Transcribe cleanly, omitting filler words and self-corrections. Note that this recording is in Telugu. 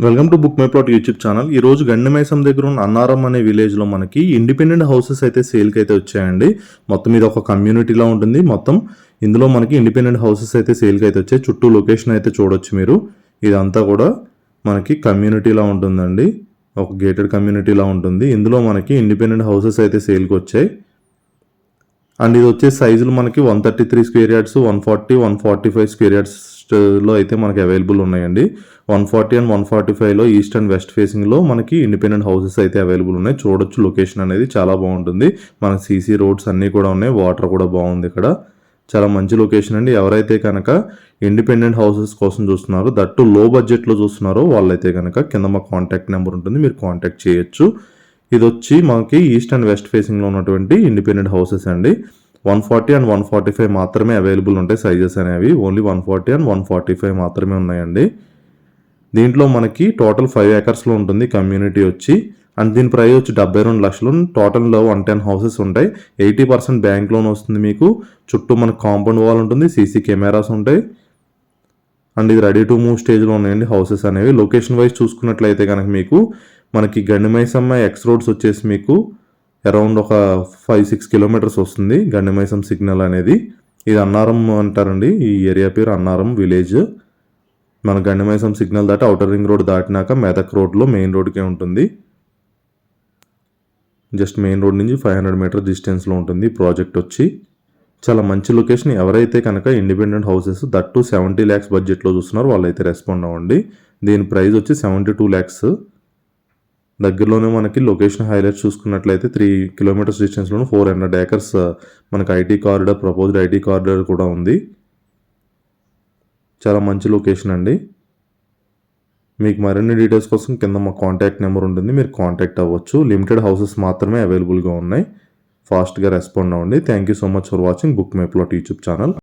Welcome to book my plot YouTube channel. ఈ రోజు గండిమైసం దగ్గర ఉన్న అన్నారం అనే విలేజ్లో మనకి ఇండిపెండెంట్ హౌసెస్ అయితే సేల్కి అయితే వచ్చాయండి. మొత్తం ఇది ఒక కమ్యూనిటీలా ఉంటుంది. మొత్తం ఇందులో మనకి ఇండిపెండెంట్ హౌసెస్ అయితే సేల్కి అయితే వచ్చాయి. చుట్టూ లొకేషన్ అయితే చూడొచ్చు మీరు. ఇదంతా కూడా మనకి కమ్యూనిటీలా ఉంటుందండి. ఒక గేటెడ్ కమ్యూనిటీలా ఉంటుంది. ఇందులో మనకి ఇండిపెండెంట్ హౌసెస్ అయితే సేల్కి వచ్చాయి. అండ్ ఇది వచ్చే సైజులు మనకి 133 స్క్వేర్ యార్డ్స్, 140, 145 స్క్వేర్ యార్డ్స్లో అయితే మనకి అవైలబుల్ ఉన్నాయండి. 140 అండ్ 145లో ఈస్ట్ అండ్ వెస్ట్ ఫేసింగ్లో మనకి ఇండిపెండెంట్ హౌసెస్ అయితే అవైలబుల్ ఉన్నాయి. చూడొచ్చు లొకేషన్ అనేది చాలా బాగుంటుంది. మనకి సీసీ రోడ్స్ అన్నీ కూడా ఉన్నాయి. వాటర్ కూడా బాగుంది ఇక్కడ. చాలా మంచి లొకేషన్ అండి. ఎవరైతే కనుక ఇండిపెండెంట్ హౌసెస్ కోసం చూస్తున్నారో, దట్టు లో బడ్జెట్లో చూస్తున్నారో వాళ్ళైతే కనుక కింద మా కాంటాక్ట్ నెంబర్ ఉంటుంది, మీరు కాంటాక్ట్ చేయొచ్చు. ఇది వచ్చి మనకి ఈస్ట్ అండ్ వెస్ట్ ఫేసింగ్లో ఉన్నటువంటి ఇండిపెండెంట్ హౌసెస్ అండి. 140 అండ్ 145 మాత్రమే అవైలబుల్ ఉంటాయి సైజెస్ అనేవి. ఓన్లీ 140 అండ్ 145 మాత్రమే ఉన్నాయండి. దీంట్లో మనకి టోటల్ 5 ఏకర్స్లో ఉంటుంది కమ్యూనిటీ వచ్చి. అండ్ దీని ప్రైస్ వచ్చి 72 లక్షలు. టోటల్లో 110 హౌసెస్ ఉంటాయి. 80% బ్యాంక్ లోన్ వస్తుంది మీకు. చుట్టూ మనకు కాంపౌండ్ వాల్ ఉంటుంది, సీసీ కెమెరాస్ ఉంటాయి. అండ్ ఇది రెడీ టు మూవ్ స్టేజ్లో ఉన్నాయండి హౌసెస్ అనేవి. లొకేషన్ వైజ్ చూసుకున్నట్లయితే కనుక మీకు మనకి గండిమైసమ్మ ఎక్స్ రోడ్స్ వచ్చేసి మీకు అరౌండ్ ఒక 5-6 కిలోమీటర్స్ వస్తుంది గండిమైసం సిగ్నల్ అనేది. ఇది అన్నారం అంటారండి. ఈ ఏరియా పేరు అన్నారం విలేజ్. మన గండిమైసం సిగ్నల్ దాటి అవుటర్ రింగ్ రోడ్ దాటినాక మెదక్ రోడ్లో మెయిన్ రోడ్కే ఉంటుంది. జస్ట్ మెయిన్ రోడ్ నుంచి 500 మీటర్ డిస్టెన్స్లో ఉంటుంది ప్రాజెక్ట్ వచ్చి. చాలా మంచి లొకేషన్. ఎవరైతే కనుక ఇండిపెండెంట్ హౌసెస్ దట్టు 70 lakhs బడ్జెట్లో చూస్తున్నారు వాళ్ళైతే రెస్పాండ్ అవ్వండి. దీని ప్రైస్ వచ్చి 72 lakhs. దగ్గరలోనే మనకి లొకేషన్ హైలైట్స్ చూసుకున్నట్లయితే 3 kilometers డిస్టెన్స్లోనే 400 acres మనకి IT corridor, proposed IT corridor కూడా ఉంది. చాలా మంచి లొకేషన్ అండి. మీకు మరిన్ని డీటెయిల్స్ కోసం కింద మా కాంటాక్ట్ నెంబర్ ఉంటుంది, మీరు కాంటాక్ట్ అవ్వచ్చు. లిమిటెడ్ హౌసెస్ మాత్రమే అవైలబుల్గా ఉన్నాయి. ఫాస్ట్గా రెస్పాండ్ అవ్వండి. Thank you so much for watching book my plot YouTube channel.